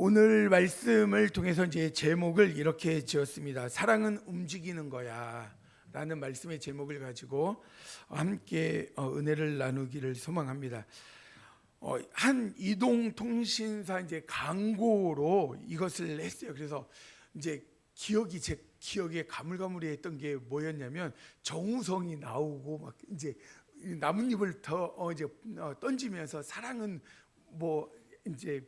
오늘 말씀을 통해서 이제 제목을 이렇게 지었습니다. 사랑은 움직이는 거야라는 말씀의 제목을 가지고 함께 은혜를 나누기를 소망합니다. 한 이동통신사 이제 광고로 이것을 했어요. 그래서 이제 제 기억에 가물가물했던 게 뭐였냐면 정우성이 나오고 막 이제 나뭇잎을 던지면서 사랑은 뭐 이제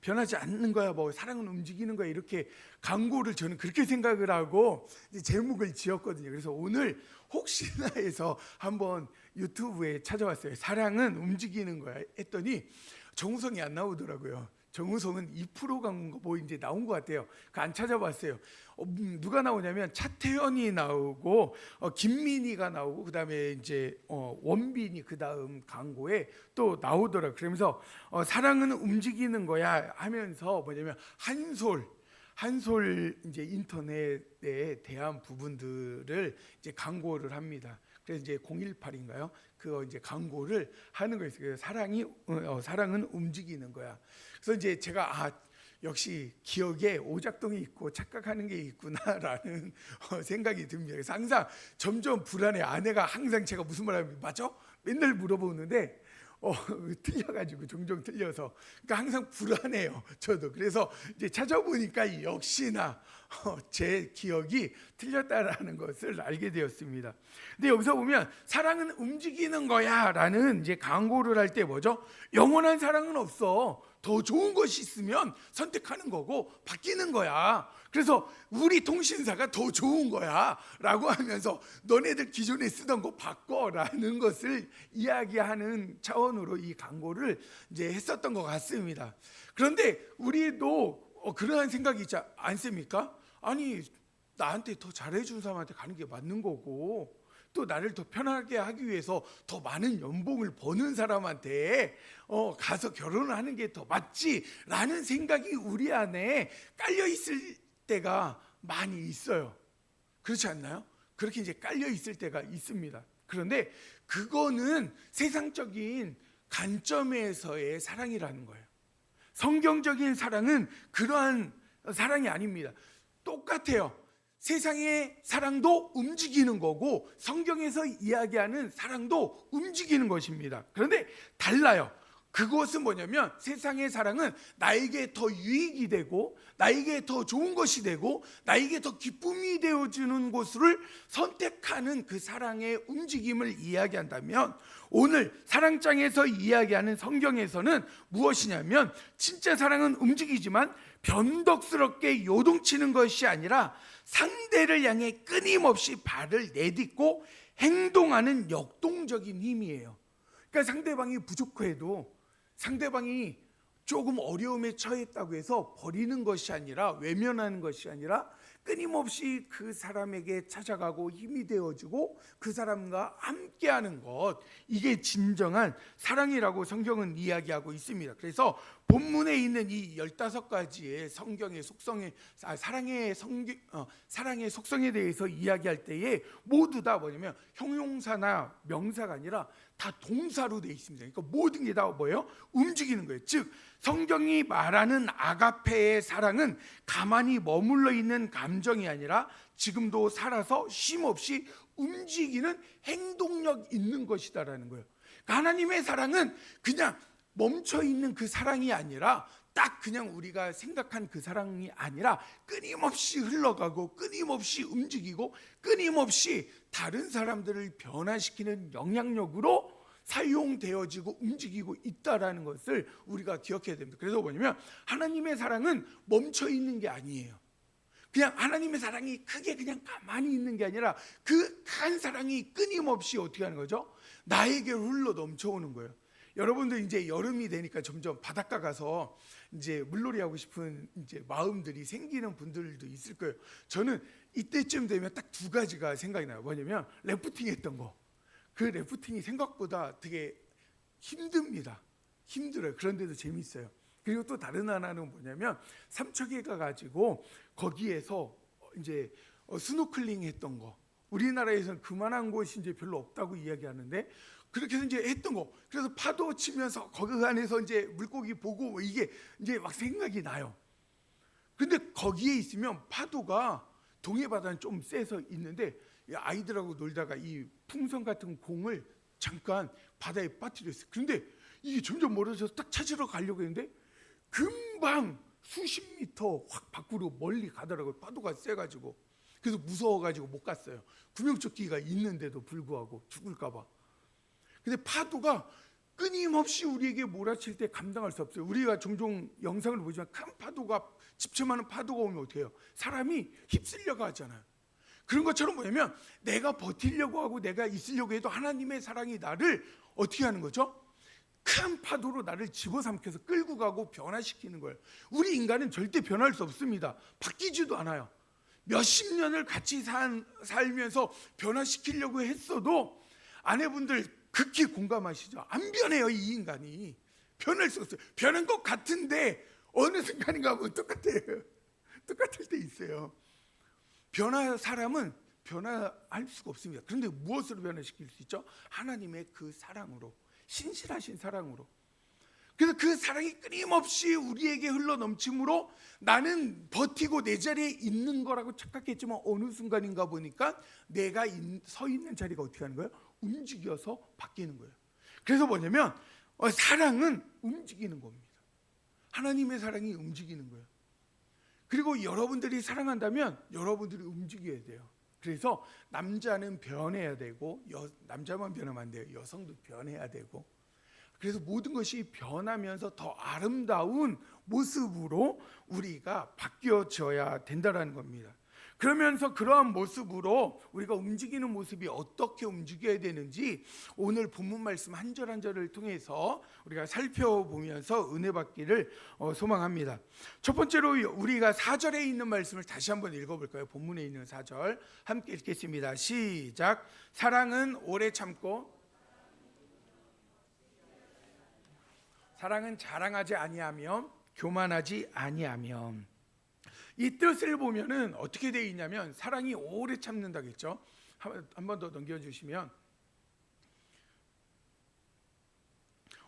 변하지 않는 거야, 뭐 사랑은 움직이는 거야, 이렇게 광고를 저는 그렇게 생각을 하고 이제 제목을 지었거든요. 그래서 오늘 혹시나 해서 한번 유튜브에 찾아왔어요. 사랑은 움직이는 거야 했더니 정우성이 안 나오더라고요. 정우성은 2% 광고 뭐 이제 나온 것 같아요. 안 찾아봤어요. 누가 나오냐면 차태현이 나오고 김민희가 나오고 그다음에 이제 원빈이 그다음 광고에 또 나오더라. 그러면서 사랑은 움직이는 거야 하면서 뭐냐면 한솔 이제 인터넷에 대한 부분들을 이제 광고를 합니다. 그래서 이제 018인가요? 그거 이제 광고를 하는 거였어요. 사랑은 움직이는 거야. 그래서 이제 제가 역시 기억에 오작동이 있고 착각하는 게 있구나라는 생각이 듭니다. 그래서 항상 점점 불안해. 아내가 항상 제가 무슨 말하면 맞죠? 맨날 물어보는데 틀려가지고 종종 틀려서 그러니까 항상 불안해요. 저도. 그래서 이제 찾아보니까 역시나 제 기억이 틀렸다라는 것을 알게 되었습니다. 근데 여기서 보면 사랑은 움직이는 거야라는 이제 광고를 할 때 뭐죠? 영원한 사랑은 없어. 더 좋은 것이 있으면 선택하는 거고 바뀌는 거야. 그래서 우리 통신사가 더 좋은 거야 라고 하면서 너네들 기존에 쓰던 거 바꿔라는 것을 이야기하는 차원으로 이 광고를 이제 했었던 것 같습니다. 그런데 우리도 그러한 생각이 있지 않습니까? 아니, 나한테 더 잘해준 사람한테 가는 게 맞는 거고, 또 나를 더 편하게 하기 위해서 더 많은 연봉을 버는 사람한테 가서 결혼을 하는 게 더 맞지라는 생각이 우리 안에 깔려 있을 때가 많이 있어요. 그렇지 않나요? 그렇게 이제 깔려 있을 때가 있습니다. 그런데 그거는 세상적인 관점에서의 사랑이라는 거예요. 성경적인 사랑은 그러한 사랑이 아닙니다. 똑같아요. 세상의 사랑도 움직이는 거고 성경에서 이야기하는 사랑도 움직이는 것입니다. 그런데 달라요. 그것은 뭐냐면 세상의 사랑은 나에게 더 유익이 되고 나에게 더 좋은 것이 되고 나에게 더 기쁨이 되어주는 것을 선택하는 그 사랑의 움직임을 이야기한다면, 오늘 사랑장에서 이야기하는 성경에서는 무엇이냐면 진짜 사랑은 움직이지만 변덕스럽게 요동치는 것이 아니라 상대를 향해 끊임없이 발을 내딛고 행동하는 역동적인 힘이에요. 그러니까 상대방이 부족해도, 상대방이 조금 어려움에 처했다고 해서 버리는 것이 아니라, 외면하는 것이 아니라 끊임없이 그 사람에게 찾아가고 힘이 되어주고 그 사람과 함께하는 것, 이게 진정한 사랑이라고 성경은 이야기하고 있습니다. 그래서 본문에 있는 이 15가지의 성경의 속성에, 사랑의 속성에 대해서 이야기할 때에 모두 다 뭐냐면 형용사나 명사가 아니라 다 동사로 되어 있습니다. 그러니까 모든 게 다 뭐예요? 움직이는 거예요. 즉 성경이 말하는 아가페의 사랑은 가만히 머물러 있는 감정이 아니라 지금도 살아서 쉼없이 움직이는 행동력 있는 것이다라는 거예요. 그러니까 하나님의 사랑은 그냥 멈춰 있는 그 사랑이 아니라, 딱 그냥 우리가 생각한 그 사랑이 아니라 끊임없이 흘러가고 끊임없이 움직이고 끊임없이 다른 사람들을 변화시키는 영향력으로 사용되어지고 움직이고 있다라는 것을 우리가 기억해야 됩니다. 그래서 뭐냐면 하나님의 사랑은 멈춰 있는 게 아니에요. 그냥 하나님의 사랑이 크게 그냥 가만히 있는 게 아니라 그 큰 사랑이 끊임없이 어떻게 하는 거죠? 나에게 흘러 넘쳐오는 거예요. 여러분들 이제 여름이 되니까 점점 바닷가 가서 이제 물놀이 하고 싶은 이제 마음들이 생기는 분들도 있을 거예요. 저는 이때쯤 되면 딱 2가지가 생각이 나요. 뭐냐면 래프팅 했던 거. 그 래프팅이 생각보다 되게 힘듭니다. 힘들어요. 그런데도 재밌어요. 그리고 또 다른 하나는 뭐냐면 삼척에 가가지고 거기에서 이제 스노클링 했던 거. 우리나라에서는 그만한 곳이 이제 별로 없다고 이야기하는데 그렇게 해서 이제 했던 거. 그래서 파도 치면서 거기 안에서 이제 물고기 보고 뭐 이게 이제 막 생각이 나요. 근데 거기에 있으면 파도가 동해 바다는 좀 세서 있는데 아이들하고 놀다가 이 풍선 같은 공을 잠깐 바다에 빠뜨렸어요. 그런데 이게 점점 멀어져서 딱 찾으러 가려고 했는데 금방 수십 미터 확 밖으로 멀리 가더라고요. 파도가 세가지고. 그래서 무서워가지고 못 갔어요. 구명조끼가 있는데도 불구하고 죽을까 봐. 근데 파도가 끊임없이 우리에게 몰아칠 때 감당할 수 없어요. 우리가 종종 영상을 보지만 큰 파도가, 집채만한 파도가 오면 어떻게 해요? 사람이 휩쓸려가 하잖아요. 그런 것처럼 뭐냐면 내가 버티려고 하고 내가 있으려고 해도 하나님의 사랑이 나를 어떻게 하는 거죠? 큰 파도로 나를 집어삼켜서 끌고 가고 변화시키는 거예요. 우리 인간은 절대 변할 수 없습니다. 바뀌지도 않아요. 몇십 년을 같이 살면서 변화시키려고 했어도 아내분들 극히 공감하시죠? 안 변해요. 이 인간이 변할 수 없어요. 변한 것 같은데 어느 순간인가 하면 똑같아요. 똑같을 때 있어요. 사람은 변화할 수가 없습니다. 그런데 무엇으로 변화시킬 수 있죠? 하나님의 그 사랑으로, 신실하신 사랑으로. 그래서 그 사랑이 끊임없이 우리에게 흘러넘침으로 나는 버티고 내 자리에 있는 거라고 착각했지만 어느 순간인가 보니까 내가 서 있는 자리가 어떻게 하는 거예요? 움직여서 바뀌는 거예요. 그래서 뭐냐면 사랑은 움직이는 겁니다. 하나님의 사랑이 움직이는 거예요. 그리고 여러분들이 사랑한다면 여러분들이 움직여야 돼요. 그래서 남자는 변해야 되고 남자만 변하면 안 돼요. 여성도 변해야 되고. 그래서 모든 것이 변하면서 더 아름다운 모습으로 우리가 바뀌어져야 된다는 겁니다. 그러면서 그러한 모습으로 우리가 움직이는 모습이 어떻게 움직여야 되는지 오늘 본문 말씀 한 절 한 절을 통해서 우리가 살펴보면서 은혜 받기를 소망합니다. 첫 번째로 우리가 4절에 있는 말씀을 다시 한번 읽어볼까요? 본문에 있는 4절 함께 읽겠습니다. 시작. 사랑은 오래 참고 사랑은 자랑하지 아니하며 교만하지 아니하며. 이 뜻을 보면은 어떻게 되어 있냐면 사랑이 오래 참는다겠죠. 한 번 더 넘겨주시면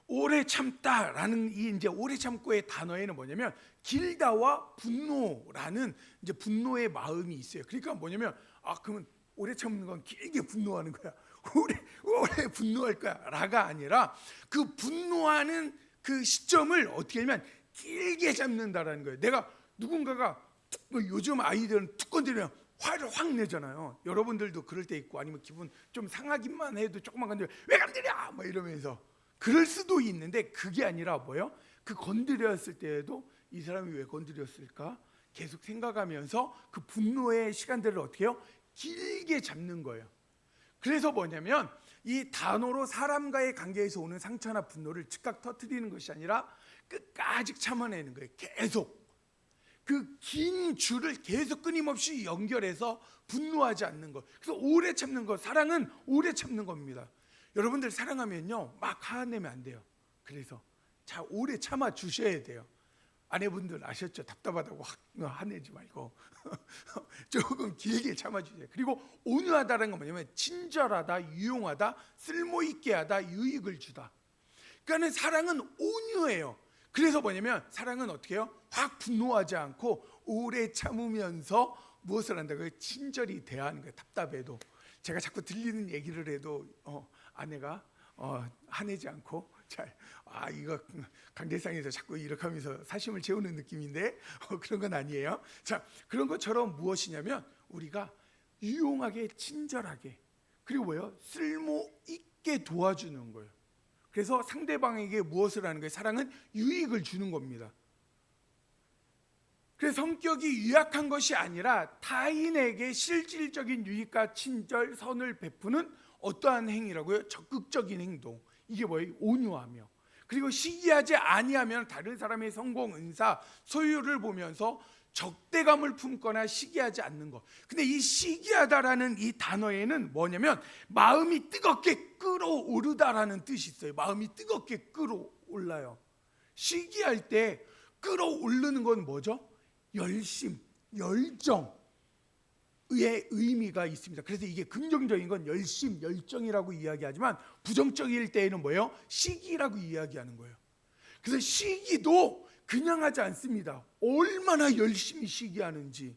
오래 참다라는 이 이제 오래 참고의 단어에는 뭐냐면 길다와 분노라는 이제 분노의 마음이 있어요. 그러니까 뭐냐면 그러면 오래 참는 건 길게 분노하는 거야. 오래 분노할 거야라가 아니라 그 분노하는 그 시점을 어떻게 하면 길게 잡는다라는 거예요. 내가 누군가가 요즘 아이들은 툭 건드리면 화를 확 내잖아요. 여러분들도 그럴 때 있고 아니면 기분 좀 상하기만 해도 조금만 건드리면 왜 건드려? 막 이러면서 그럴 수도 있는데 그게 아니라 뭐예요? 그 건드렸을 때에도 이 사람이 왜 건드렸을까? 계속 생각하면서 그 분노의 시간들을 어떻게 해요? 길게 잡는 거예요. 그래서 뭐냐면 이 단어로 사람과의 관계에서 오는 상처나 분노를 즉각 터뜨리는 것이 아니라 끝까지 참아내는 거예요. 계속 그 긴 줄을 계속 끊임없이 연결해서 분노하지 않는 것. 그래서 오래 참는 것. 사랑은 오래 참는 겁니다. 여러분들 사랑하면요 막 화내면 안 돼요. 그래서 자 오래 참아 주셔야 돼요. 아내분들 아셨죠? 답답하다고 화내지 말고 조금 길게 참아주세요. 그리고 온유하다는 건 뭐냐면 친절하다, 유용하다, 쓸모있게 하다, 유익을 주다. 그러니까 사랑은 온유해요. 그래서 뭐냐면 사랑은 어떻게 해요? 확 분노하지 않고 오래 참으면서 무엇을 한다고요? 친절히 대하는 거예요. 답답해도. 제가 자꾸 들리는 얘기를 해도 아내가 화내지 않고 잘 이거 강대상에서 자꾸 이렇게 하면서 사심을 채우는 느낌인데 그런 건 아니에요. 자, 그런 것처럼 무엇이냐면 우리가 유용하게 친절하게 그리고 뭐예요? 쓸모 있게 도와주는 거예요. 그래서 상대방에게 무엇을 하는 거예요? 사랑은 유익을 주는 겁니다. 그래서 성격이 유약한 것이 아니라 타인에게 실질적인 유익과 친절, 선을 베푸는 어떠한 행위라고요? 적극적인 행동. 이게 뭐예요? 온유하며. 그리고 시기하지 아니하면 다른 사람의 성공, 은사, 소유를 보면서 적대감을 품거나 시기하지 않는 것. 근데 이 시기하다라는 이 단어에는 뭐냐면 마음이 뜨겁게 끓어오르다라는 뜻이 있어요. 마음이 뜨겁게 끓어올라요. 시기할 때 끓어오르는 건 뭐죠? 열심, 열정. 의미가 있습니다. 그래서 이게 긍정적인 건 열심, 열정이라고 이야기하지만 부정적일 때에는 뭐예요? 시기라고 이야기하는 거예요. 그래서 시기도 그냥 하지 않습니다. 얼마나 열심히 시기하는지,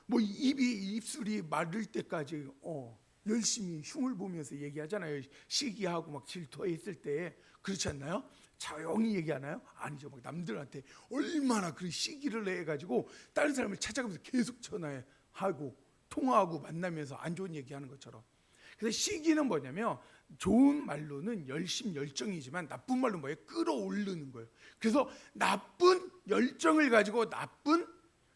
뭐 입술이 마를 때까지 열심히 흉을 보면서 얘기하잖아요. 시기하고 막 질투했을 때. 그렇지 않나요? 조용히 얘기하나요? 아니죠. 막 남들한테 얼마나 그 시기를 해가지고 다른 사람을 찾아가면서 계속 전화하고 통화하고 만나면서 안 좋은 얘기하는 것처럼. 그래서 시기는 뭐냐면 좋은 말로는 열심, 열정이지만 나쁜 말로 뭐예요? 끌어올리는 거예요. 그래서 나쁜 열정을 가지고 나쁜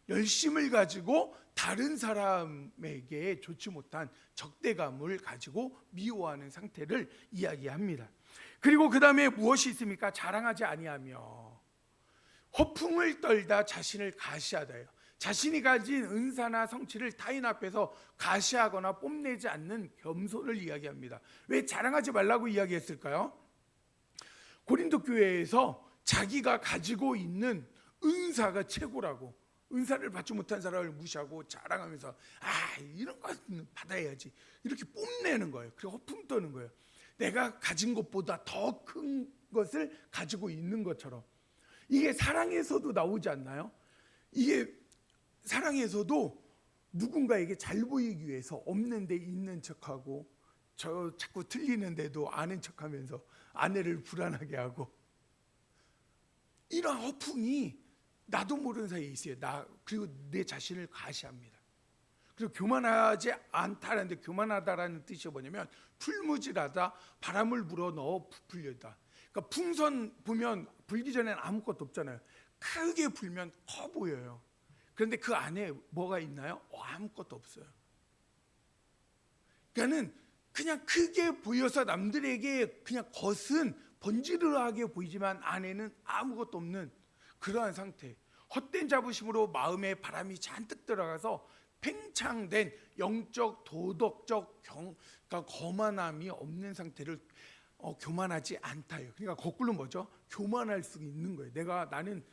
열심을 가지고 다른 사람에게 좋지 못한 적대감을 가지고 미워하는 상태를 이야기합니다. 그리고 그 다음에 무엇이 있습니까? 자랑하지 아니하며 허풍을 떨다 자신을 가시하다예요. 자신이 가진 은사나 성취를 타인 앞에서 가시하거나 뽐내지 않는 겸손을 이야기합니다. 왜 자랑하지 말라고 이야기했을까요? 고린도 교회에서 자기가 가지고 있는 은사가 최고라고, 은사를 받지 못한 사람을 무시하고 자랑하면서 이런 거 받아야지 이렇게 뽐내는 거예요. 그리고 허풍 떠는 거예요. 내가 가진 것보다 더 큰 것을 가지고 있는 것처럼. 이게 사랑에서도 나오지 않나요? 이게 사랑에서도 누군가에게 잘 보이기 위해서 없는데 있는 척하고, 저 자꾸 틀리는데도 아는 척하면서 아내를 불안하게 하고, 이런 허풍이 나도 모르는 사이에 있어요. 그리고 내 자신을 가시합니다. 그리고 교만하지 않다라는데, 교만하다라는 뜻이 뭐냐면 풀무질하다, 바람을 불어 넣어 부풀려다. 그러니까 풍선 보면 불기 전에는 아무것도 없잖아요. 크게 불면 커 보여요. 그런데 그 안에 뭐가 있나요? 아무것도 없어요. 그러니까는 그냥 크게 보여서 남들에게 그냥 겉은 번지르르하게 보이지만 안에는 아무것도 없는 그러한 상태. 헛된 자부심으로 마음에 바람이 잔뜩 들어가서 팽창된 영적, 도덕적 그러니까 거만함이 없는 상태를 교만하지 않다요. 그러니까 거꾸로 뭐죠? 교만할 수 있는 거예요. 나는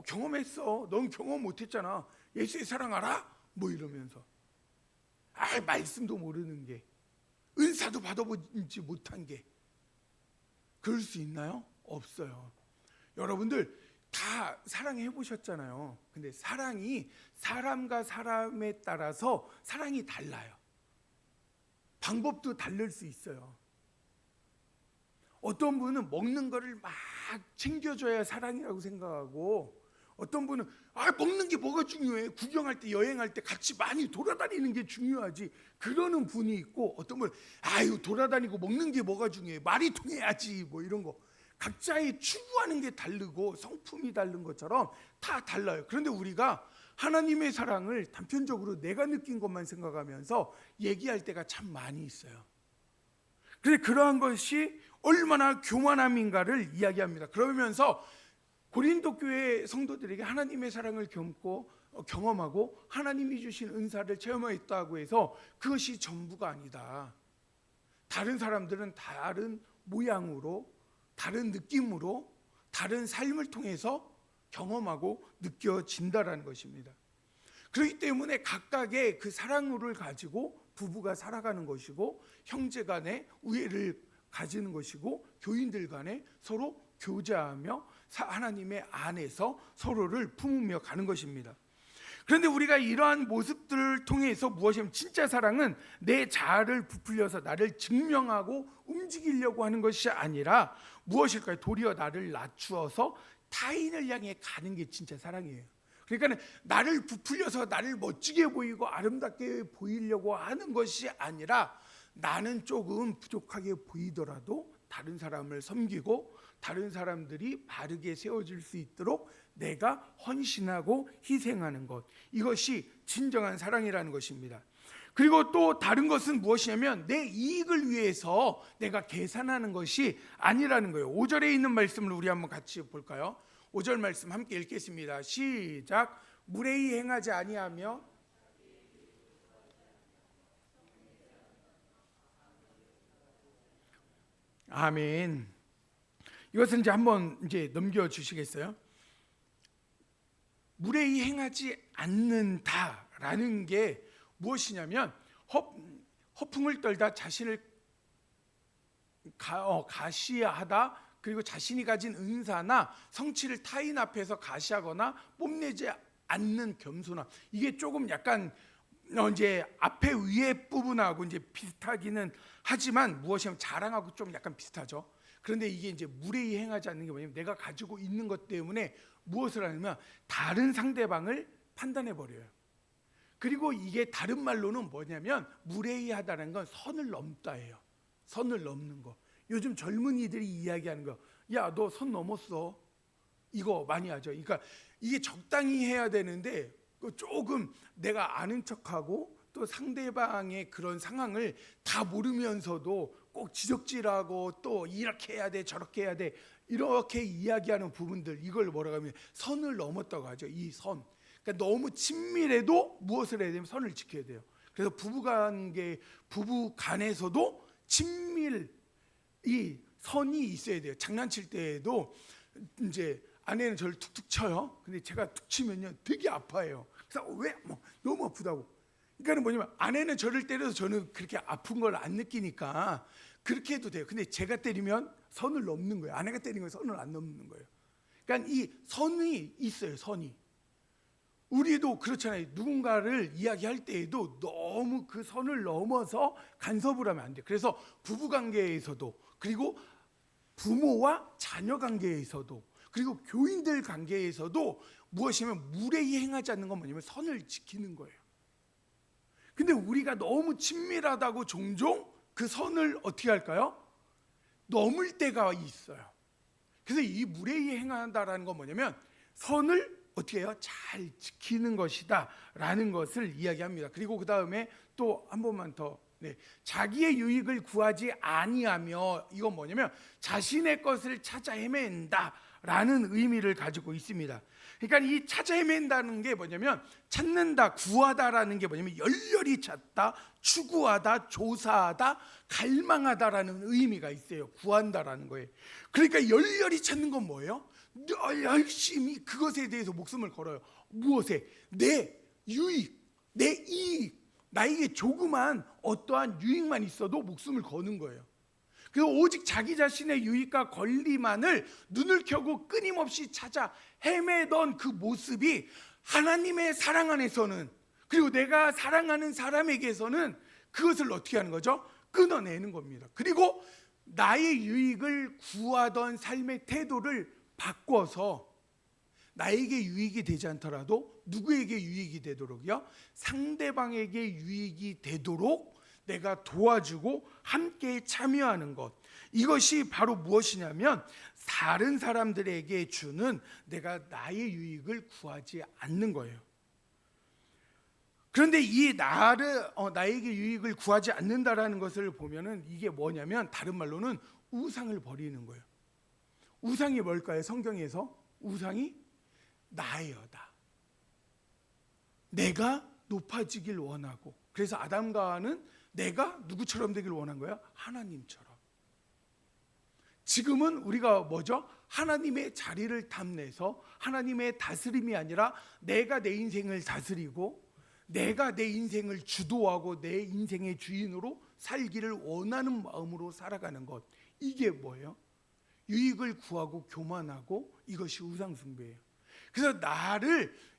경험했어. 넌 경험 못했잖아. 예수의 사랑 알아? 뭐 이러면서 말씀도 모르는 게, 은사도 받아보지 못한 게 그럴 수 있나요? 없어요. 여러분들 다 사랑해 보셨잖아요. 근데 사랑이 사람과 사람에 따라서 사랑이 달라요. 방법도 다를 수 있어요. 어떤 분은 먹는 거를 막 챙겨줘야 사랑이라고 생각하고, 어떤 분은 먹는 게 뭐가 중요해, 구경할 때 여행할 때 같이 많이 돌아다니는 게 중요하지, 그러는 분이 있고, 어떤 분은 돌아다니고 먹는 게 뭐가 중요해, 말이 통해야지, 뭐 이런 거. 각자의 추구하는 게 다르고 성품이 다른 것처럼 다 달라요. 그런데 우리가 하나님의 사랑을 단편적으로 내가 느낀 것만 생각하면서 얘기할 때가 참 많이 있어요. 그런데 그러한 것이 얼마나 교만함인가를 이야기합니다. 그러면서 고린도 교회 성도들에게 하나님의 사랑을 경험하고 하나님이 주신 은사를 체험했다고 해서 그것이 전부가 아니다. 다른 사람들은 다른 모양으로, 다른 느낌으로, 다른 삶을 통해서 경험하고 느껴진다라는 것입니다. 그렇기 때문에 각각의 그 사랑을 가지고 부부가 살아가는 것이고, 형제 간에 우애를 가지는 것이고, 교인들 간에 서로 교제하며 하나님의 안에서 서로를 품으며 가는 것입니다. 그런데 우리가 이러한 모습들을 통해서 무엇이냐면, 진짜 사랑은 내 자아를 부풀려서 나를 증명하고 움직이려고 하는 것이 아니라 무엇일까요? 도리어 나를 낮추어서 타인을 향해 가는 게 진짜 사랑이에요. 그러니까 나를 부풀려서 나를 멋지게 보이고 아름답게 보이려고 하는 것이 아니라, 나는 조금 부족하게 보이더라도 다른 사람을 섬기고 다른 사람들이 바르게 세워질 수 있도록 내가 헌신하고 희생하는 것, 이것이 진정한 사랑이라는 것입니다. 그리고 또 다른 것은 무엇이냐면, 내 이익을 위해서 내가 계산하는 것이 아니라는 거예요. 5절에 있는 말씀을 우리 한번 같이 볼까요? 5절 말씀 함께 읽겠습니다. 시작. 무례히 행하지 아니하며 아멘. 이것은 이제 한번 넘겨 주시겠어요? 무례히 행하지 않는다라는 게 무엇이냐면 허풍을 떨다 자신을 가시하다, 그리고 자신이 가진 은사나 성취를 타인 앞에서 가시하거나 뽐내지 않는 겸손함. 이게 조금 약간 이제 앞에 위에 부분하고 이제 비슷하기는 하지만 무엇이냐면 자랑하고 좀 약간 비슷하죠. 그런데 이게 이제 무례히 행하지 않는 게 뭐냐면 내가 가지고 있는 것 때문에 무엇을 하냐면 다른 상대방을 판단해 버려요. 그리고 이게 다른 말로는 뭐냐면 무례히 하다는 건 선을 넘다예요. 선을 넘는 거. 요즘 젊은이들이 이야기하는 거, 야, 너 선 넘었어. 이거 많이 하죠. 그러니까 이게 적당히 해야 되는데 조금 내가 아는 척하고 또 상대방의 그런 상황을 다 모르면서도 꼭 지적질하고 또 이렇게 해야 돼, 저렇게 해야 돼, 이렇게 이야기하는 부분들, 이걸 뭐라고 하면 선을 넘었다고 하죠. 이 선. 그러니까 너무 친밀해도 무엇을 해야 되면 선을 지켜야 돼요. 그래서 부부간에서도 친밀, 이 선이 있어야 돼요. 장난칠 때에도 이제 아내는 저를 툭툭 쳐요. 근데 제가 툭 치면요 되게 아파해요. 그래서 왜? 너무 아프다고. 그러니까 뭐냐면 아내는 저를 때려서 저는 그렇게 아픈 걸 안 느끼니까 그렇게 해도 돼요. 근데 제가 때리면 선을 넘는 거예요. 아내가 때리는 건 선을 안 넘는 거예요. 그러니까 이 선이 있어요. 선이. 우리도 그렇잖아요. 누군가를 이야기할 때에도 너무 그 선을 넘어서 간섭을 하면 안 돼요. 그래서 부부관계에서도, 그리고 부모와 자녀 관계에서도, 그리고 교인들 관계에서도 무엇이면 무례히 행하지 않는 건 뭐냐면 선을 지키는 거예요. 근데 우리가 너무 친밀하다고 종종 그 선을 어떻게 할까요? 넘을 때가 있어요. 그래서 이 무례히 행한다라는 건 뭐냐면 선을 어떻게 해요? 잘 지키는 것이다 라는 것을 이야기합니다. 그리고 그 다음에 또 한 번만 더, 자기의 유익을 구하지 아니하며, 이건 뭐냐면 자신의 것을 찾아 헤맨다 라는 의미를 가지고 있습니다. 그러니까 이 찾아 헤맨다는 게 뭐냐면 찾는다, 구하다라는 게 뭐냐면 열렬히 찾다, 추구하다, 조사하다, 갈망하다라는 의미가 있어요. 구한다라는 거예요. 그러니까 열렬히 찾는 건 뭐예요? 열심히 그것에 대해서 목숨을 걸어요. 무엇에? 내 유익, 내 이익, 나에게 조그만 어떠한 유익만 있어도 목숨을 거는 거예요. 그래서 오직 자기 자신의 유익과 권리만을 눈을 켜고 끊임없이 찾아 헤매던 그 모습이 하나님의 사랑 안에서는, 그리고 내가 사랑하는 사람에게서는 그것을 어떻게 하는 거죠? 끊어내는 겁니다. 그리고 나의 유익을 구하던 삶의 태도를 바꿔서 나에게 유익이 되지 않더라도 누구에게 유익이 되도록요? 상대방에게 유익이 되도록 내가 도와주고 함께 참여하는 것, 이것이 바로 무엇이냐면 다른 사람들에게 주는 내가 나의 유익을 구하지 않는 거예요. 그런데 이 나에게 유익을 구하지 않는다라는 것을 보면은 이게 뭐냐면 다른 말로는 우상을 버리는 거예요. 우상이 뭘까요? 성경에서 우상이 나여다. 내가 높아지길 원하고, 그래서 아담과 하와는 내가 누구처럼 되길 원한 거야? 하나님처럼. 지금은 우리가 뭐죠? 하나님의 자리를 탐내서 하나님의 다스림이 아니라 내가 내 인생을 다스리고 내가 내 인생을 주도하고 내 인생의 주인으로 살기를 원하는 마음으로 살아가는 것, 이게 뭐예요? 유익을 구하고 교만하고, 이것이 우상숭배예요. 그래서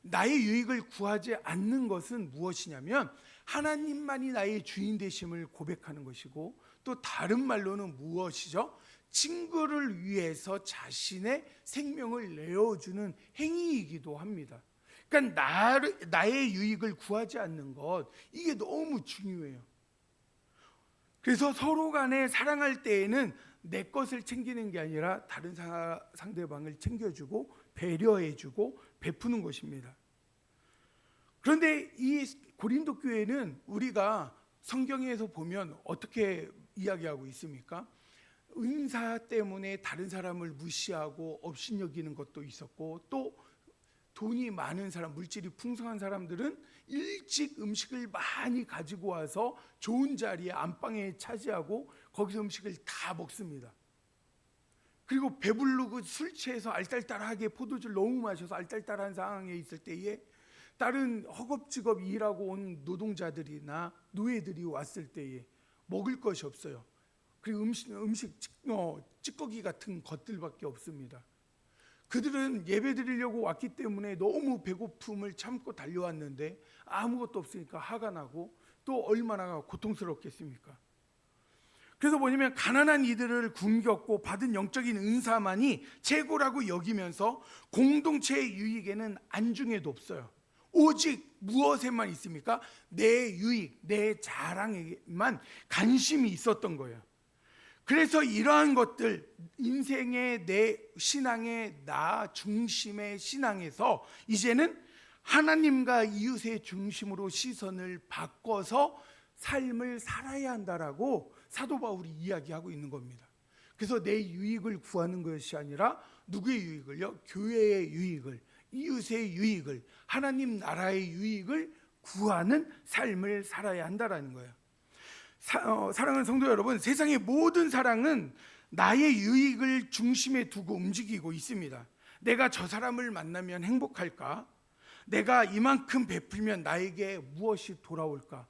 나의 유익을 구하지 않는 것은 무엇이냐면 하나님만이 나의 주인 되심을 고백하는 것이고, 또 다른 말로는 무엇이죠? 친구를 위해서 자신의 생명을 내어주는 행위이기도 합니다. 그러니까 나의 유익을 구하지 않는 것, 이게 너무 중요해요. 그래서 서로 간에 사랑할 때에는 내 것을 챙기는 게 아니라 다른 상대방을 챙겨주고 배려해주고 베푸는 것입니다. 그런데 이 고린도 교회는 우리가 성경에서 보면 어떻게 이야기하고 있습니까? 은사 때문에 다른 사람을 무시하고 업신여기는 것도 있었고, 또 돈이 많은 사람, 물질이 풍성한 사람들은 일찍 음식을 많이 가지고 와서 좋은 자리에 안방에 차지하고 거기서 음식을 다 먹습니다. 그리고 배부르고 술 취해서 알딸딸하게 포도주를 너무 마셔서 알딸딸한 상황에 있을 때에 다른 허겁지겁 일하고 온 노동자들이나 노예들이 왔을 때에 먹을 것이 없어요. 그리고 음식 찌꺼기 같은 것들밖에 없습니다. 그들은 예배 드리려고 왔기 때문에 너무 배고픔을 참고 달려왔는데 아무것도 없으니까 화가 나고 또 얼마나 고통스럽겠습니까? 그래서 뭐냐면 가난한 이들을 굶겼고 받은 영적인 은사만이 최고라고 여기면서 공동체의 유익에는 안중에도 없어요. 오직 무엇에만 있습니까? 내 유익, 내 자랑에만 관심이 있었던 거예요. 그래서 이러한 것들, 인생의 내 신앙의 나 중심의 신앙에서 이제는 하나님과 이웃의 중심으로 시선을 바꿔서 삶을 살아야 한다라고 사도 바울이 이야기하고 있는 겁니다. 그래서 내 유익을 구하는 것이 아니라 누구의 유익을요? 교회의 유익을, 이웃의 유익을, 하나님 나라의 유익을 구하는 삶을 살아야 한다라는 거예요. 사랑하는 성도 여러분, 세상의 모든 사랑은 나의 유익을 중심에 두고 움직이고 있습니다. 내가 저 사람을 만나면 행복할까? 내가 이만큼 베풀면 나에게 무엇이 돌아올까?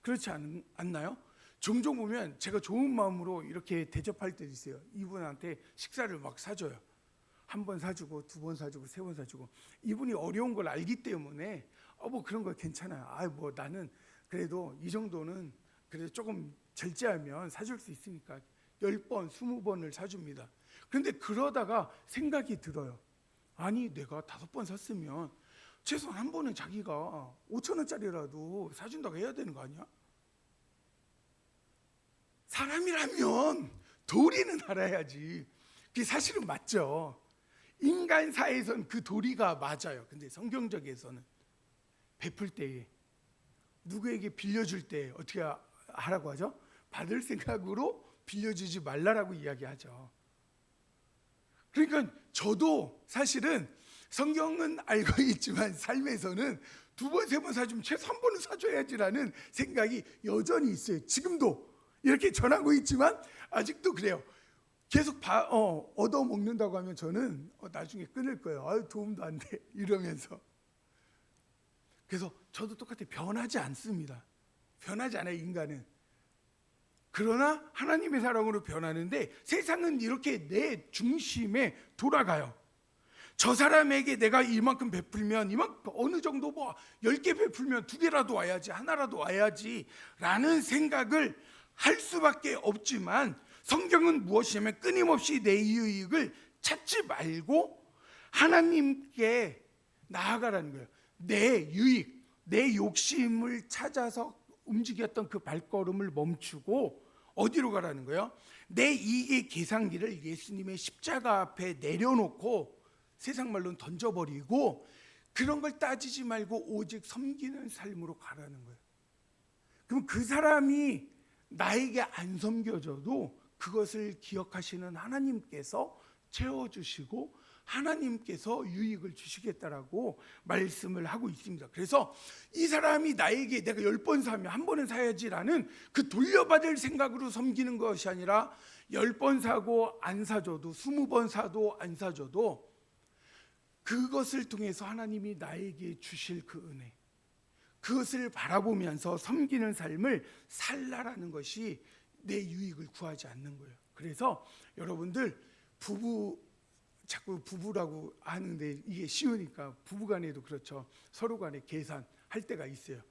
그렇지 않나요? 종종 보면 제가 좋은 마음으로 이렇게 대접할 때도 있어요. 이분한테 식사를 막 사줘요. 한 번 사주고, 두 번 사주고, 세 번 사주고. 이분이 어려운 걸 알기 때문에 뭐 그런 거 괜찮아요. 뭐 나는 그래도 이 정도는 그래서 조금 절제하면 사줄 수 있으니까 10번, 20번을 사줍니다. 그런데 그러다가 생각이 들어요. 아니 내가 5번 샀으면 최소한 한 번은 자기가 5,000원짜리라도 사준다고 해야 되는 거 아니야? 사람이라면 도리는 알아야지. 그게 사실은 맞죠. 인간사에서는 그 도리가 맞아요. 근데 성경적에서는 베풀 때에 누구에게 빌려줄 때 어떻게 하라고 하죠? 받을 생각으로 빌려주지 말라라고 이야기하죠. 그러니까 저도 사실은 성경은 알고 있지만 삶에서는 2번, 3번 사주면 최소 1번은 사줘야지라는 생각이 여전히 있어요. 지금도 이렇게 전하고 있지만 아직도 그래요. 계속 얻어먹는다고 하면 저는 나중에 끊을 거예요. 도움도 안 돼 이러면서. 그래서 저도 똑같이 변하지 않습니다. 변하지 않아요, 인간은. 그러나 하나님의 사랑으로 변하는데 세상은 이렇게 내 중심에 돌아가요. 저 사람에게 내가 이만큼 베풀면 이만큼 어느 정도 10개 베풀면 2개라도 와야지, 하나라도 와야지 라는 생각을 할 수밖에 없지만 성경은 무엇이냐면 끊임없이 내 유익을 찾지 말고 하나님께 나아가라는 거예요. 내 유익, 내 욕심을 찾아서 움직였던 그 발걸음을 멈추고 어디로 가라는 거예요? 내 이익의 계산기를 예수님의 십자가 앞에 내려놓고 세상 말로는 던져버리고 그런 걸 따지지 말고 오직 섬기는 삶으로 가라는 거예요. 그럼 그 사람이 나에게 안 섬겨져도 그것을 기억하시는 하나님께서 채워주시고 하나님께서 유익을 주시겠다라고 말씀을 하고 있습니다. 그래서 이 사람이 나에게 내가 10번 사면 한 번은 사야지라는 그 돌려받을 생각으로 섬기는 것이 아니라 10번 사고 안 사줘도 20번 사도 안 사줘도 그것을 통해서 하나님이 나에게 주실 그 은혜, 그것을 바라보면서 섬기는 삶을 살라라는 것이 내 유익을 구하지 않는 거예요. 그래서 여러분들 자꾸 부부라고 하는데 이게 쉬우니까 부부간에도 그렇죠. 서로 간에 계산할 때가 있어요.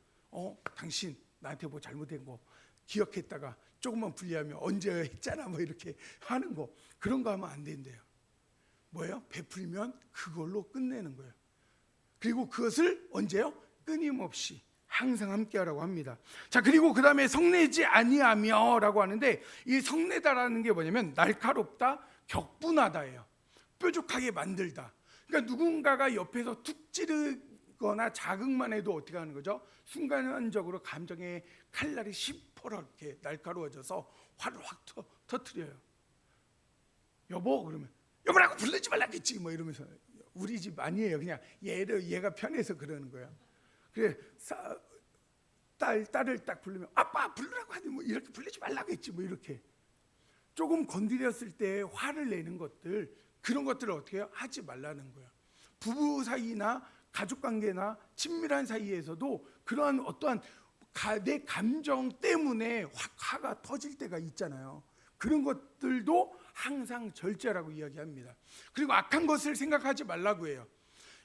당신 나한테 뭐 잘못된 거 기억했다가 조금만 불리하면 언제 했잖아 뭐 이렇게 하는 거, 그런 거 하면 안 된대요. 뭐예요? 베풀면 그걸로 끝내는 거예요. 그리고 그것을 언제요? 끊임없이 항상 함께하라고 합니다. 자, 그리고 그 다음에 성내지 아니하며라고 하는데 이 성내다라는 게 뭐냐면 날카롭다, 격분하다예요. 뾰족하게 만들다. 그러니까 누군가가 옆에서 툭 찌르거나 자극만 해도 어떻게 하는 거죠? 순간적으로 감정의 칼날이 시퍼렇게 날카로워져서 화를 확 터뜨려요. 여보 그러면 여보라고 부르지 말라겠지 뭐 이러면서 우리 집 아니에요. 그냥 얘가 편해서 그러는 거예요. 그래 딸을 딱 부르면 아빠 부르라고 하니 뭐 이렇게 부르지 말라겠지 뭐 이렇게 조금 건드렸을 때 화를 내는 것들, 그런 것들을 어떻게 해요? 하지 말라는 거예요. 부부 사이나 가족관계나 친밀한 사이에서도 그러한 어떠한 내 감정 때문에 확 화가 터질 때가 있잖아요. 그런 것들도 항상 절제라고 이야기합니다. 그리고 악한 것을 생각하지 말라고 해요.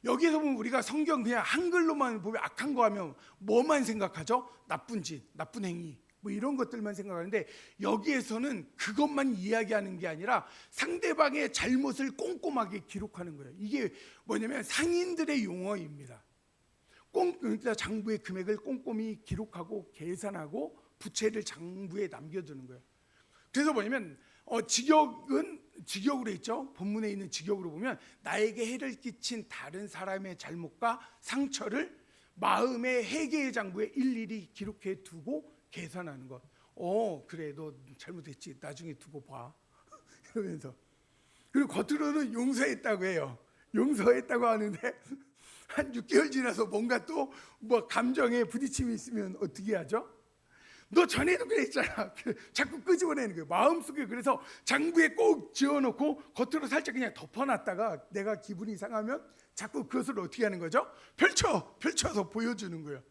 여기에서 보면 우리가 성경 그냥 한글로만 보면 악한 거 하면 뭐만 생각하죠? 나쁜 짓, 나쁜 행위, 뭐 이런 것들만 생각하는데, 여기에서는 그것만 이야기하는 게 아니라 상대방의 잘못을 꼼꼼하게 기록하는 거예요. 이게 뭐냐면 상인들의 용어입니다. 그러니까 장부의 금액을 꼼꼼히 기록하고 계산하고 부채를 장부에 남겨두는 거예요. 그래서 뭐냐면 직역으로 있죠. 본문에 있는 직역으로 보면 나에게 해를 끼친 다른 사람의 잘못과 상처를 마음의 회개의 장부에 일일이 기록해 두고 계산하는 것. 그래, 너 잘못했지, 나중에 두고 봐 이러면서. 그리고 겉으로는 용서했다고 해요. 용서했다고 하는데 한 6개월 지나서 뭔가 또 뭐 감정에 부딪힘이 있으면 어떻게 하죠? 너 전에도 그랬잖아. 자꾸 끄집어내는 거예요. 마음속에. 그래서 장부에 꼭 지어놓고 겉으로 살짝 그냥 덮어놨다가 내가 기분이 상하면 자꾸 그것을 어떻게 하는 거죠? 펼쳐서 보여주는 거예요.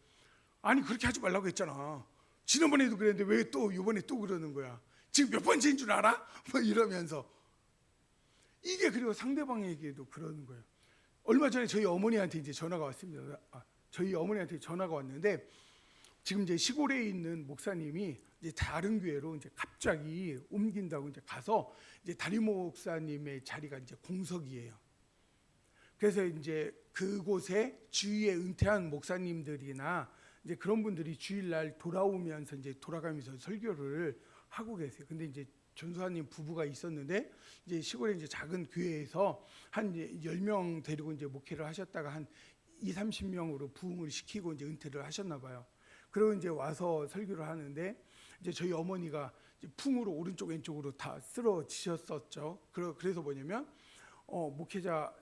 아니, 그렇게 하지 말라고 했잖아. 지난번에도 그랬는데 왜 또 이번에 또 그러는 거야? 지금 몇 번째인 줄 알아? 뭐 이러면서. 이게 그리고 상대방에게도 그러는 거예요. 얼마 전에 저희 어머니한테 이제 전화가 왔습니다. 저희 어머니한테 전화가 왔는데, 지금 이제 시골에 있는 목사님이 이제 다른 교회로 이제 갑자기 옮긴다고 이제 가서, 이제 담임 목사님의 자리가 이제 공석이에요. 그래서 이제 그곳에 주위에 은퇴한 목사님들이나 이제 그런 분들이 주일날 돌아오면서 이제 돌아가면서 설교를 하고 계세요. 근데 이제 전수사님 부부가 있었는데, 이제 시골에 이제 작은 교회에서 한 10명 데리고 이제 목회를 하셨다가 한 20-30명으로 부흥을 시키고 이제 은퇴를 하셨나 봐요. 그리고 이제 와서 설교를 하는데, 이제 저희 어머니가 이제 풍으로 오른쪽 왼쪽으로 다 쓰러지셨었죠. 그래서 뭐냐면 목회자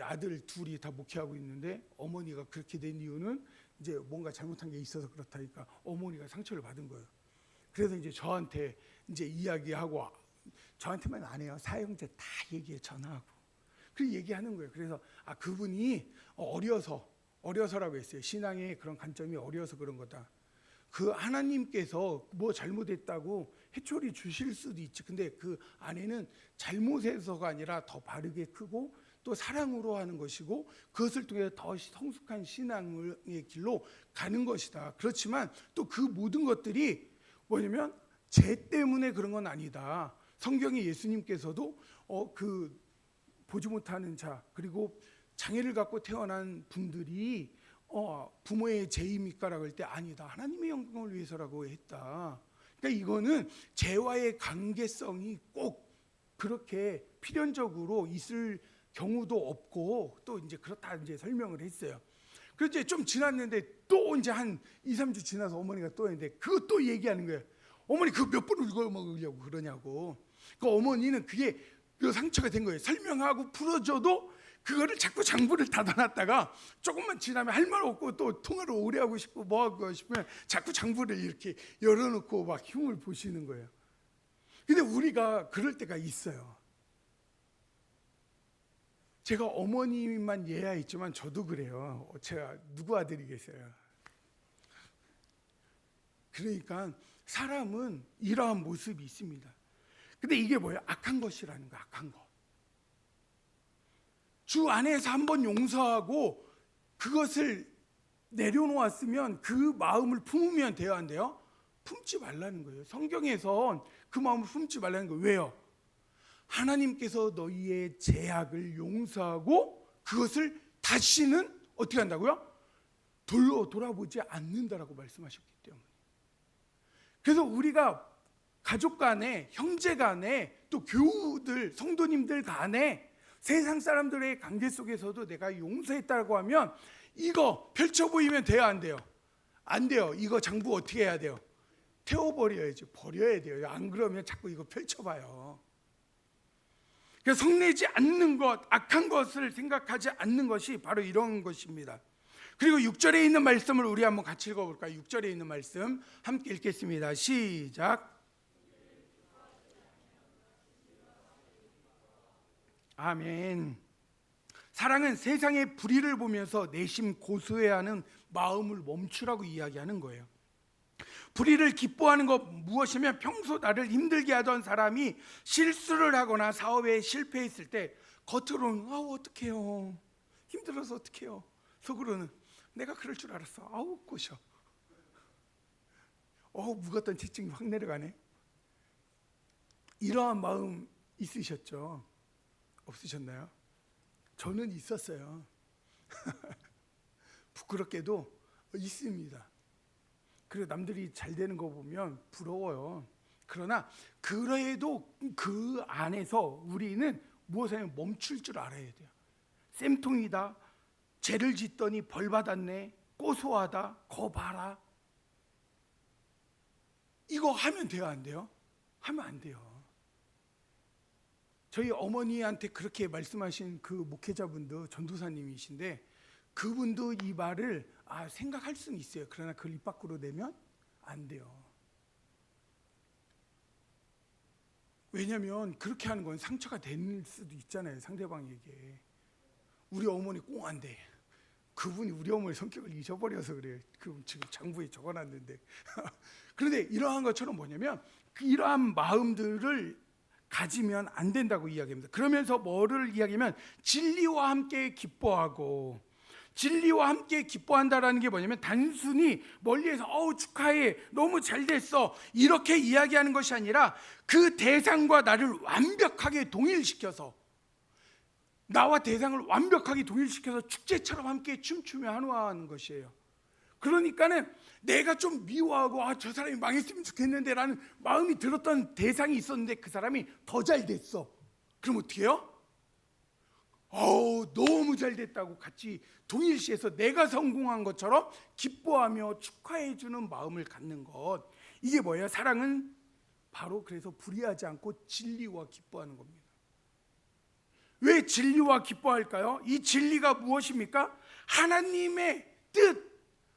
아들 둘이 다 목회하고 있는데, 어머니가 그렇게 된 이유는 이제 뭔가 잘못한 게 있어서 그렇다니까 어머니가 상처를 받은 거예요. 그래서 이제 저한테 이제 이야기하고, 저한테만 안 해요. 사형제 다 얘기해, 전화하고. 그 얘기하는 거예요. 그래서 그분이 어려서라고 했어요. 신앙의 그런 관점이 어려서 그런 거다. 그 하나님께서 뭐 잘못했다고 해초리 주실 수도 있지. 근데 그 안에는 잘못해서가 아니라 더 바르게 크고 또 사랑으로 하는 것이고, 그것을 통해 더 성숙한 신앙의 길로 가는 것이다. 그렇지만 또 그 모든 것들이 뭐냐면 죄 때문에 그런 건 아니다. 성경에 예수님께서도 그 보지 못하는 자, 그리고 장애를 갖고 태어난 분들이 부모의 죄입니까라고 할 때 아니다, 하나님의 영광을 위해서라고 했다. 그러니까 이거는 죄와의 관계성이 꼭 그렇게 필연적으로 있을 경우도 없고, 또 이제 그렇다 이제 설명을 했어요. 그래서 이제 좀 지났는데 또 이제 한 2-3주 지나서 어머니가 또 했는데, 그것도 얘기하는 거예요. 어머니 그거 몇 번 울고 먹으려고 그러냐고. 그 어머니는 그게 그 상처가 된 거예요. 설명하고 풀어줘도 그거를 자꾸 장부를 닫아놨다가 조금만 지나면 할 말 없고 또 통화를 오래 하고 싶고 뭐 하고 싶으면 자꾸 장부를 이렇게 열어놓고 막 흉을 보시는 거예요. 근데 우리가 그럴 때가 있어요. 제가 어머님만 예하있지만 저도 그래요. 제가 누구 아들이겠어요. 그러니까 사람은 이러한 모습이 있습니다. 근데 이게 뭐예요? 악한 것이라는 거야. 악한 거. 주 안에서 한번 용서하고 그것을 내려놓았으면 그 마음을 품으면 돼야 안 돼요? 품지 말라는 거예요. 성경에선 그 마음을 품지 말라는 거예요. 왜요? 하나님께서 너희의 죄악을 용서하고 그것을 다시는 어떻게 한다고요? 돌아보지 않는다라고 말씀하셨기 때문에. 그래서 우리가 가족 간에, 형제 간에, 또 교우들, 성도님들 간에 세상 사람들의 관계 속에서도 내가 용서했다고 하면 이거 펼쳐 보이면 돼요, 안 돼요? 안 돼요. 이거 장부 어떻게 해야 돼요? 태워버려야죠. 버려야 돼요. 안 그러면 자꾸 이거 펼쳐봐요. 그래서 성내지 않는 것, 악한 것을 생각하지 않는 것이 바로 이런 것입니다. 그리고 6절에 있는 말씀을 우리 한번 같이 읽어볼까요? 6절에 있는 말씀 함께 읽겠습니다. 시작. 아멘. 사랑은 세상의 불의를 보면서 내심 고소해야 하는 마음을 멈추라고 이야기하는 거예요. 불의를 기뻐하는 것 무엇이면 평소 나를 힘들게 하던 사람이 실수를 하거나 사업에 실패했을 때 겉으로는 아우 어떡해요, 힘들어서 어떡해요, 속으로는 내가 그럴 줄 알았어, 아우 꼬셔, 묵었던 지증이 확 내려가네. 이러한 마음 있으셨죠? 없으셨나요? 저는 있었어요. 부끄럽게도 있습니다. 그리고 남들이 잘 되는 거 보면 부러워요. 그러나 그래도 그 안에서 우리는 무엇에 멈출 줄 알아야 돼요. 쌤통이다, 죄를 짓더니 벌 받았네, 고소하다, 거 봐라, 이거 하면 돼요, 안 돼요? 하면 안 돼요. 저희 어머니한테 그렇게 말씀하신 그 목회자분도 전도사님이신데, 그분도 이 말을 생각할 수는 있어요. 그러나 그걸 입 밖으로 내면 안 돼요. 왜냐하면 그렇게 하는 건 상처가 될 수도 있잖아요, 상대방에게. 우리 어머니 꽁한데 그분이 우리 어머니 성격을 잊어버려서 그래요. 그 지금 장부에 적어놨는데 그런데 이러한 것처럼 뭐냐면 이러한 마음들을 가지면 안 된다고 이야기합니다. 그러면서 뭐를 이야기하면 진리와 함께 기뻐하고, 진리와 함께 기뻐한다라는 게 뭐냐면 단순히 멀리에서 축하해, 너무 잘 됐어, 이렇게 이야기하는 것이 아니라 그 대상과 나를 완벽하게 동일시켜서, 나와 대상을 완벽하게 동일시켜서 축제처럼 함께 춤추며 한화하는 것이에요. 그러니까는 내가 좀 미워하고 저 사람이 망했으면 좋겠는데 라는 마음이 들었던 대상이 있었는데 그 사람이 더 잘 됐어. 그럼 어떻게 해요? 너무 잘 됐다고 같이 동일시해서 내가 성공한 것처럼 기뻐하며 축하해 주는 마음을 갖는 것, 이게 뭐예요? 사랑은 바로 그래서 불의하지 않고 진리와 기뻐하는 겁니다. 왜 진리와 기뻐할까요? 이 진리가 무엇입니까? 하나님의 뜻,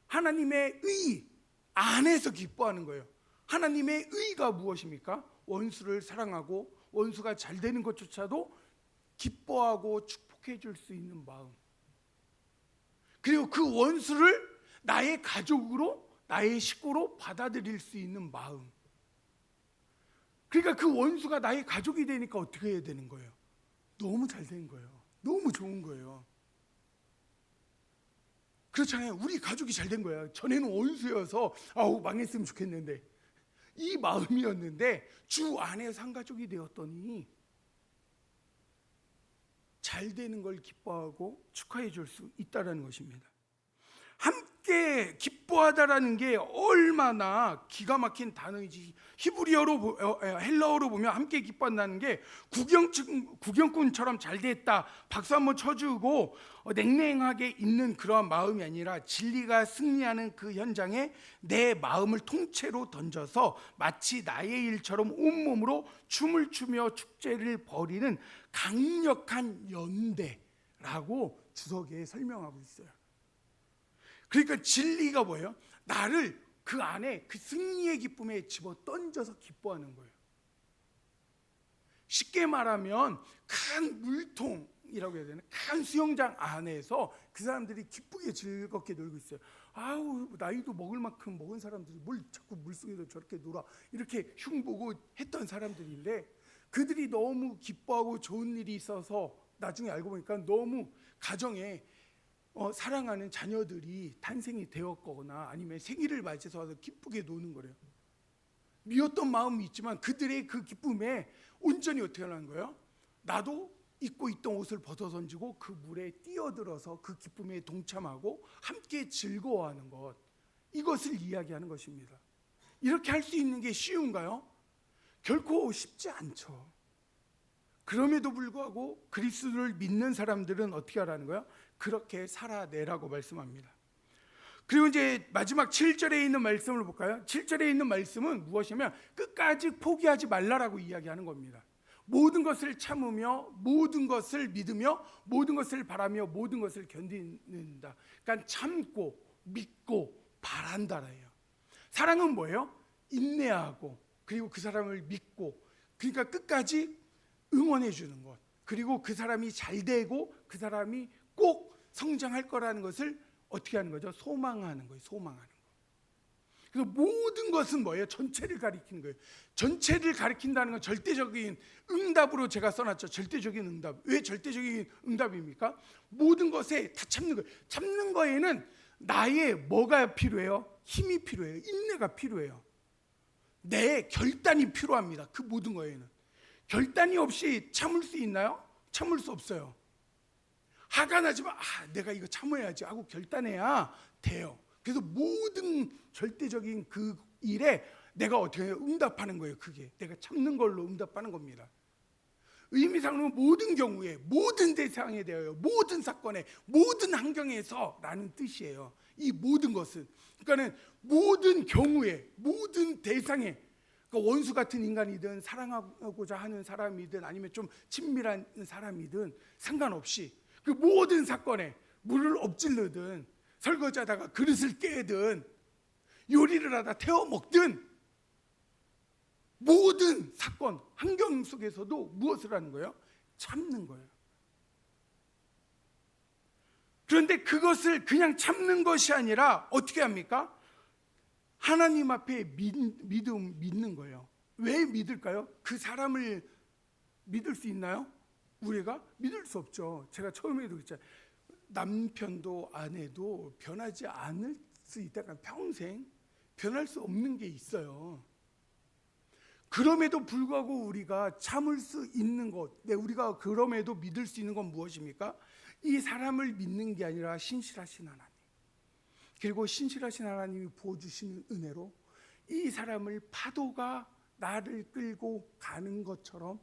하나님의 의 안에서 기뻐하는 거예요. 하나님의 의가 무엇입니까? 원수를 사랑하고 원수가 잘 되는 것조차도 기뻐하고 축복해 줄 수 있는 마음, 그리고 그 원수를 나의 가족으로, 나의 식구로 받아들일 수 있는 마음. 그러니까 그 원수가 나의 가족이 되니까 어떻게 해야 되는 거예요? 너무 잘 된 거예요. 너무 좋은 거예요. 그렇잖아요. 우리 가족이 잘 된 거야. 전에는 원수여서 망했으면 좋겠는데, 이 마음이었는데 주 안에서 한 가족이 되었더니 잘 되는 걸 기뻐하고 축하해 줄 수 있다는 것입니다. 함께 기뻐하다라는 게 얼마나 기가 막힌 단어이지. 히브리어로, 헬라어로 보면 함께 기뻐한다는 게 구경꾼처럼 잘 됐다, 박수 한번 쳐주고 냉랭하게 있는 그러한 마음이 아니라 진리가 승리하는 그 현장에 내 마음을 통째로 던져서 마치 나의 일처럼 온몸으로 춤을 추며 축제를 벌이는 강력한 연대라고 주석에 설명하고 있어요. 그러니까 진리가 뭐예요? 나를 그 안에 그 승리의 기쁨에 집어 던져서 기뻐하는 거예요. 쉽게 말하면 큰 물통이라고 해야 되나? 큰 수영장 안에서 그 사람들이 기쁘게 즐겁게 놀고 있어요. 나이도 먹을 만큼 먹은 사람들이 뭘 자꾸 물속에서 저렇게 놀아, 이렇게 흉보고 했던 사람들인데, 그들이 너무 기뻐하고 좋은 일이 있어서 나중에 알고 보니까 너무 가정에 사랑하는 자녀들이 탄생이 되었거나 아니면 생일을 맞이해서 와서 기쁘게 노는 거래요. 미웠던 마음이 있지만 그들의 그 기쁨에 온전히 어떻게 하는 거예요? 나도 입고 있던 옷을 벗어 던지고 그 물에 뛰어들어서 그 기쁨에 동참하고 함께 즐거워하는 것, 이것을 이야기하는 것입니다. 이렇게 할 수 있는 게 쉬운가요? 결코 쉽지 않죠. 그럼에도 불구하고 그리스도를 믿는 사람들은 어떻게 하라는 거예요? 그렇게 살아내라고 말씀합니다. 그리고 이제 마지막 7절에 있는 말씀을 볼까요? 7절에 있는 말씀은 무엇이냐면 끝까지 포기하지 말라라고 이야기하는 겁니다. 모든 것을 참으며 모든 것을 믿으며 모든 것을 바라며 모든 것을 견딘다. 그러니까 참고 믿고 바란다라예요. 사랑은 뭐예요? 인내하고 그리고 그 사람을 믿고, 그러니까 끝까지 응원해 주는 것, 그리고 그 사람이 잘 되고 그 사람이 꼭 성장할 거라는 것을 어떻게 하는 거죠? 소망하는 거예요. 소망하는 거. 그래서 모든 것은 뭐예요? 전체를 가리키는 거예요. 전체를 가리킨다는 건 절대적인 응답으로 제가 써놨죠. 절대적인 응답. 왜 절대적인 응답입니까? 모든 것에 다 참는 거예요. 참는 거에는 나의 뭐가 필요해요? 힘이 필요해요. 인내가 필요해요. 내 결단이 필요합니다. 그 모든 거에는. 결단이 없이 참을 수 있나요? 참을 수 없어요. 화가 나지만 내가 이거 참아야지 하고 결단해야 돼요. 그래서 모든 절대적인 그 일에 내가 어떻게 해요? 응답하는 거예요. 그게 내가 참는 걸로 응답하는 겁니다. 의미상으로 모든 경우에, 모든 대상에 대하여, 모든 사건에, 모든 환경에서 라는 뜻이에요. 이 모든 것은, 그러니까는 모든 경우에, 모든 대상에, 그러니까 원수 같은 인간이든 사랑하고자 하는 사람이든 아니면 좀 친밀한 사람이든 상관없이 그 모든 사건에 물을 엎질르든 설거지하다가 그릇을 깨든 요리를 하다 태워 먹든 모든 사건, 환경 속에서도 무엇을 하는 거예요? 참는 거예요. 그런데 그것을 그냥 참는 것이 아니라 어떻게 합니까? 하나님 앞에 믿는 거예요. 왜 믿을까요? 그 사람을 믿을 수 있나요? 우리가 믿을 수 없죠. 제가 처음에도 그랬잖아요. 남편도 아내도 변하지 않을 수 있다가 평생 변할 수 없는 게 있어요. 그럼에도 불구하고 우리가 참을 수 있는 것, 우리가 그럼에도 믿을 수 있는 건 무엇입니까? 이 사람을 믿는 게 아니라 신실하신 하나님, 그리고 신실하신 하나님이 부어주시는 은혜로 이 사람을 파도가 나를 끌고 가는 것처럼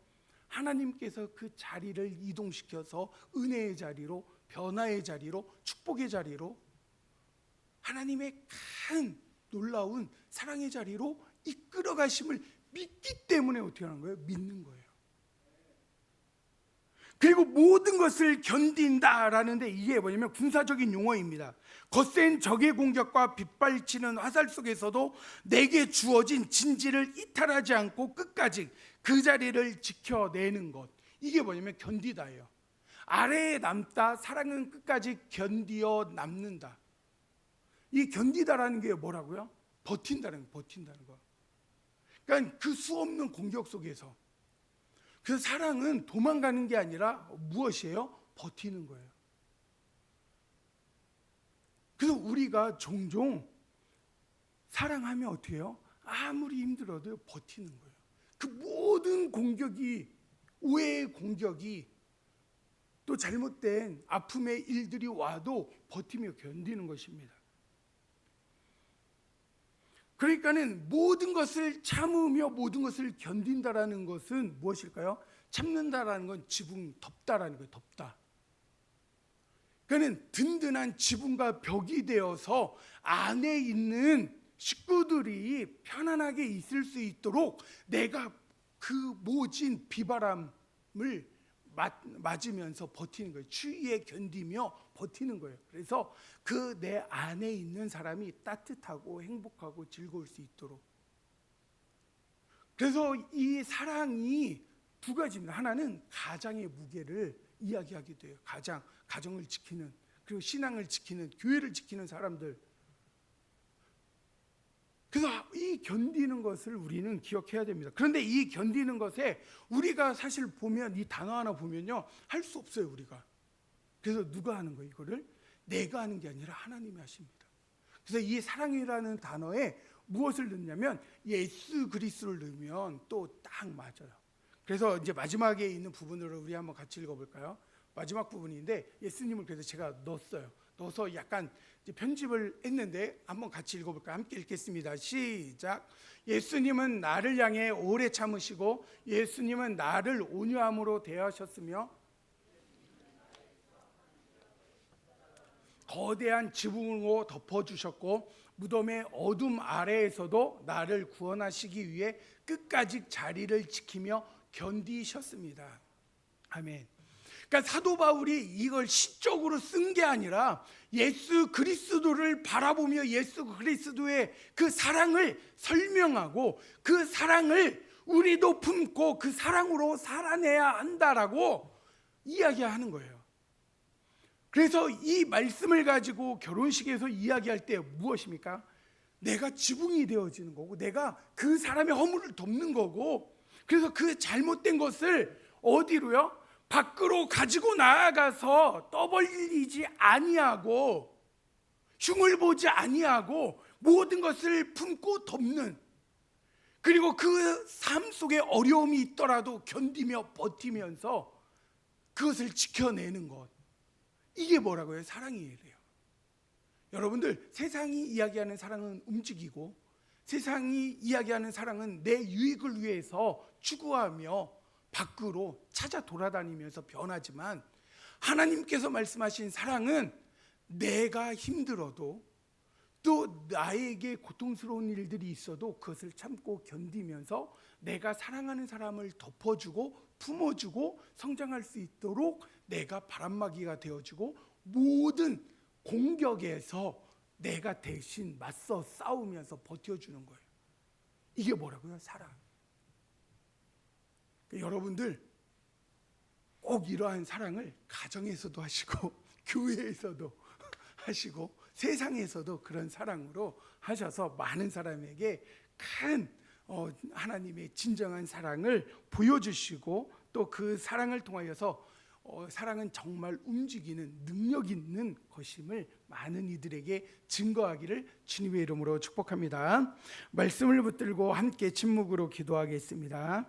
하나님께서 그 자리를 이동시켜서 은혜의 자리로, 변화의 자리로, 축복의 자리로, 하나님의 큰 놀라운 사랑의 자리로 이끌어 가심을 믿기 때문에 어떻게 하는 거예요? 믿는 거예요. 그리고 모든 것을 견딘다라는데 이게 뭐냐면 군사적인 용어입니다. 거센 적의 공격과 빗발치는 화살 속에서도 내게 주어진 진지를 이탈하지 않고 끝까지 그 자리를 지켜내는 것, 이게 뭐냐면 견디다예요. 아래에 남다, 사랑은 끝까지 견디어 남는다. 이 견디다라는 게 뭐라고요? 버틴다는 거. 그러니까 그 수없는 공격 속에서 그 사랑은 도망가는 게 아니라 무엇이에요? 버티는 거예요. 그래서 우리가 종종 사랑하면 어떻게 해요? 아무리 힘들어도 버티는 거예요. 그 모든 공격이, 오해의 공격이, 또 잘못된 아픔의 일들이 와도 버티며 견디는 것입니다. 그러니까는 모든 것을 참으며 모든 것을 견딘다라는 것은 무엇일까요? 참는다라는 건 지붕, 덮다라는 거예요. 덮다. 그러니까는 든든한 지붕과 벽이 되어서 안에 있는 식구들이 편안하게 있을 수 있도록 내가 그 모진 비바람을 맞으면서 버티는 거예요. 추위에 견디며 버티는 거예요. 그래서 그 내 안에 있는 사람이 따뜻하고 행복하고 즐거울 수 있도록. 그래서 이 사랑이 두 가지입니다. 하나는 가장의 무게를 이야기하게 돼요. 가정을 지키는, 그리고 신앙을 지키는, 교회를 지키는 사람들. 그래서 이 견디는 것을 우리는 기억해야 됩니다. 그런데 이 견디는 것에 우리가 사실 보면, 이 단어 하나 보면요, 할 수 없어요, 우리가. 그래서 누가 하는 거예요? 이거를 내가 하는 게 아니라 하나님이 하십니다. 그래서 이 사랑이라는 단어에 무엇을 넣냐면 예수 그리스도를 넣으면 또 딱 맞아요. 그래서 이제 마지막에 있는 부분으로 우리 한번 같이 읽어볼까요? 마지막 부분인데 예수님을 그래서 제가 넣어서 약간 이제 편집을 했는데 한번 같이 읽어볼까요? 함께 읽겠습니다. 시작. 예수님은 나를 향해 오래 참으시고 예수님은 나를 온유함으로 대하셨으며 거대한 지붕으로 덮어주셨고 무덤의 어둠 아래에서도 나를 구원하시기 위해 끝까지 자리를 지키며 견디셨습니다. 아멘. 그러니까 사도 바울이 이걸 시적으로 쓴 게 아니라 예수 그리스도를 바라보며 예수 그리스도의 그 사랑을 설명하고 그 사랑을 우리도 품고 그 사랑으로 살아내야 한다라고 이야기하는 거예요. 그래서 이 말씀을 가지고 결혼식에서 이야기할 때 무엇입니까? 내가 지붕이 되어지는 거고, 내가 그 사람의 허물을 덮는 거고, 그래서 그 잘못된 것을 어디로요? 밖으로 가지고 나아가서 떠벌리지 아니하고 흉을 보지 아니하고 모든 것을 품고 덮는, 그리고 그 삶 속에 어려움이 있더라도 견디며 버티면서 그것을 지켜내는 것, 이게 뭐라고요? 사랑이래요. 여러분들, 세상이 이야기하는 사랑은 움직이고, 세상이 이야기하는 사랑은 내 유익을 위해서 추구하며 밖으로 찾아 돌아다니면서 변하지만, 하나님께서 말씀하신 사랑은 내가 힘들어도, 또 나에게 고통스러운 일들이 있어도 그것을 참고 견디면서 내가 사랑하는 사람을 덮어주고 품어주고 성장할 수 있도록 내가 바람막이가 되어주고, 모든 공격에서 내가 대신 맞서 싸우면서 버텨주는 거예요. 이게 뭐라고요? 사랑. 여러분들 꼭 이러한 사랑을 가정에서도 하시고 교회에서도 하시고 세상에서도 그런 사랑으로 하셔서 많은 사람에게 큰 하나님의 진정한 사랑을 보여주시고, 또 그 사랑을 통하여서 사랑은 정말 움직이는 능력 있는 것임을 많은 이들에게 증거하기를 주님의 이름으로 축복합니다. 말씀을 붙들고 함께 침묵으로 기도하겠습니다.